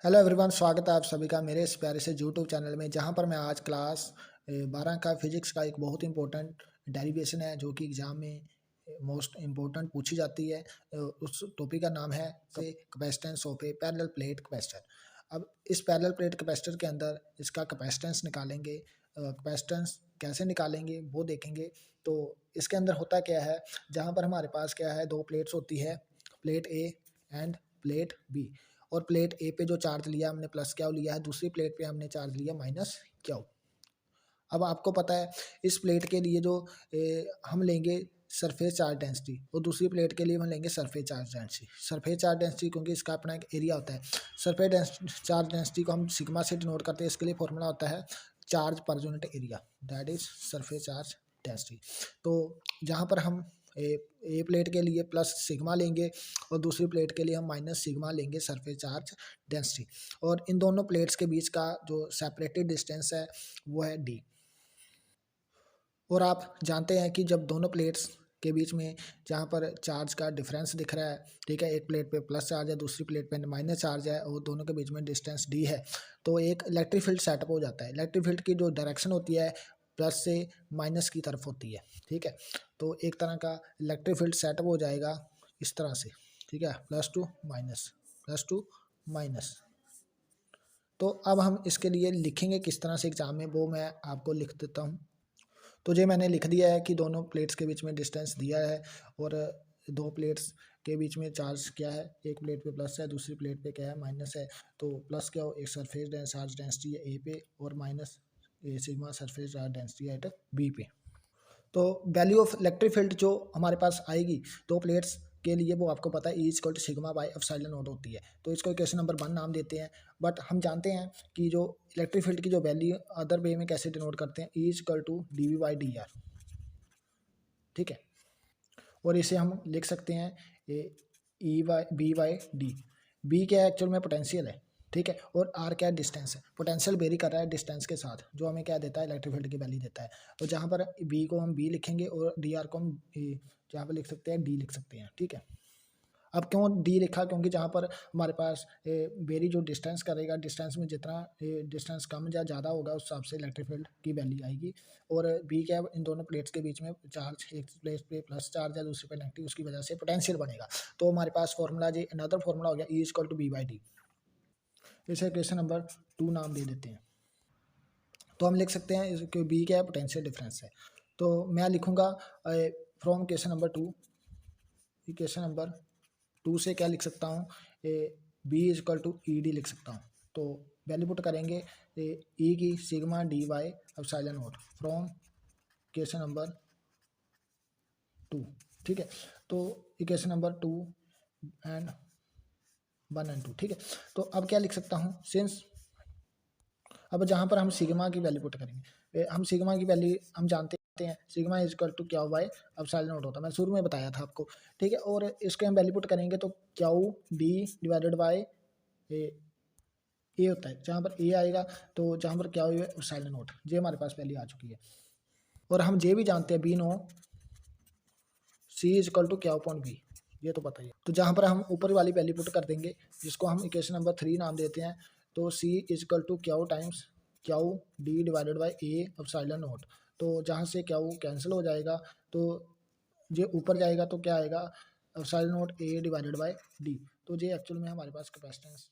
Hello everyone, स्वागत है आप सभी का मेरे इस प्यारे से यूट्यूब चैनल में, जहां पर मैं आज क्लास 12 का फिजिक्स का एक बहुत इंपॉर्टेंट डेरिवेशन है जो कि एग्जाम में मोस्ट इम्पोर्टेंट पूछी जाती है। उस टॉपिक का नाम है capacitance of A parallel plate capacitor. अब इस पैरेलल प्लेट कैपेसिटर के अंदर इसका कैपेसिटेंस निकालेंगे। कैपेसिटेंस कैसे निकालेंगे वो देखेंगे। तो इसके अंदर होता क्या है, जहाँ पर हमारे पास क्या है, दो प्लेट्स होती है, plate A and plate B. और प्लेट ए पे जो चार्ज लिया हमने प्लस क्यू लिया है, दूसरी प्लेट पे हमने चार्ज लिया माइनस क्यू। अब आपको पता है इस प्लेट के लिए जो हम लेंगे सरफेस चार्ज डेंसिटी, और दूसरी प्लेट के लिए हम लेंगे surface charge density. Surface charge density क्योंकि इसका अपना एक एरिया होता है। सरफेस चार्ज डेंसिटी को हम सिग्मा से डिनोट करते हैं। इसके लिए फॉर्मूला होता है charge per unit area, that is surface charge density. तो जहाँ पर हम ए प्लेट के लिए प्लस सिग्मा लेंगे और दूसरी प्लेट के लिए हम माइनस सिग्मा लेंगे सरफेस चार्ज डेंसिटी। और इन दोनों प्लेट्स के बीच का जो सेपरेटेड डिस्टेंस है वो है डी। और आप जानते हैं कि जब दोनों प्लेट्स के बीच में जहाँ पर चार्ज का डिफरेंस दिख रहा है, ठीक है, एक प्लेट पे प्लस चार्ज है, दूसरी प्लेट पे माइनस चार्ज है, और दोनों के बीच में डिस्टेंस डी है, तो एक इलेक्ट्रिक फील्ड सेटअप हो जाता है। इलेक्ट्रिक फील्ड की जो डायरेक्शन होती है प्लस से माइनस की तरफ होती है, ठीक है। तो एक तरह का इलेक्ट्रिक फील्ड सेटअप हो जाएगा इस तरह से, ठीक है, plus two minus, plus two minus. तो अब हम इसके लिए लिखेंगे किस तरह से एग्जाम में, वो मैं आपको लिख देता हूँ। तो ये मैंने लिख दिया है कि दोनों प्लेट्स के बीच में डिस्टेंस दिया है, और दो प्लेट्स के बीच में चार्ज क्या है, एक प्लेट पे प्लस है, दूसरी प्लेट पे क्या है, माइनस है। तो प्लस क्या हो, एक सरफेस चार्ज डेंसिटी है ए पे, और minus sigma surface charge density है एट बी पे। तो वैल्यू ऑफ इलेक्ट्रिक फील्ड जो हमारे पास आएगी दो प्लेट्स के लिए, वो आपको पता है E equal to sigma by epsilon naught होती है। तो इसको इक्वेशन नंबर 1 नाम देते हैं। बट हम जानते हैं कि जो इलेक्ट्रिक फील्ड की जो वैल्यू अदर वे में कैसे डिनोट करते हैं, E equal to D V by D R, ठीक है। और इसे हम लिख सकते हैं E Y B Y D. B क्या है, एक्चुअल में पोटेंशियल है, ठीक है, और आर क्या है, डिस्टेंस है। पोटेंशियल वेरी कर रहा है डिस्टेंस के साथ, जो हमें क्या देता है, इलेक्ट्रिक फील्ड की वैल्यू देता है। तो जहाँ पर बी को हम बी लिखेंगे और डी आर को हम जहाँ पर लिख सकते हैं डी लिख सकते हैं, ठीक है। अब क्यों डी लिखा, क्योंकि जहाँ पर हमारे पास वेरी जो डिस्टेंस करेगा, डिस्टेंस में जितना डिस्टेंस कम या ज़्यादा होगा उस हिसाब से इलेक्ट्रिक फील्ड की वैल्यू आएगी। और बी क्या है, इन दोनों प्लेट्स के बीच में चार्ज, एक प्लेट पे प्लस चार्ज है, दूसरी पे नेगेटिव, उसकी वजह से पोटेंशियल बनेगा। तो हमारे पास फॉर्मूला जी अनदर फॉर्मूला हो गया E equal to B by D. इसे क्वेश्चन नंबर 2 नाम दे देते हैं। तो हम लिख सकते हैं कि बी क्या है, पोटेंशियल डिफरेंस है। तो मैं लिखूंगा from question number 2, question number 2 से क्या लिख सकता हूँ, B is equal to E D लिख सकता हूँ। तो वैल्यू पुट करेंगे ई की sigma D Y epsilon naught from equation number 2, ठीक है। तो इक्वेशन नंबर 2 एंड 1 एंड 2, ठीक है। तो अब क्या लिख सकता हूँ, सिंस अब जहाँ पर हम सिग्मा की वैल्यू पुट करेंगे, हम सिग्मा की वैल्यू हम जानते हैं, sigma is equal to Q by epsilon naught होता है, मैं शुरू में बताया था आपको, ठीक है। और इसके हम वैल्यू पुट करेंगे तो क्यू डी डिवाइडेड बाई ए होता है। जहाँ पर ए आएगा तो जहाँ पर क्या हुआ है, साइलेंट नोट, ये हमारे पास पहले आ चुकी है। और हम ये भी जानते हैं B no C is equal to क्या पॉइंट बी, ये तो पता ही है। तो जहाँ पर हम ऊपर वाली वैल्यू पुट कर देंगे, जिसको हम इक्वेशन नंबर 3 नाम देते हैं, तो C is equal to Q times Q D divided by A of silent note. तो जहाँ से क्यू कैंसिल हो जाएगा, तो ये ऊपर जाएगा तो क्या आएगा, silent note A divided by D. तो ये एक्चुअल में हमारे पास कैपेसिटेंस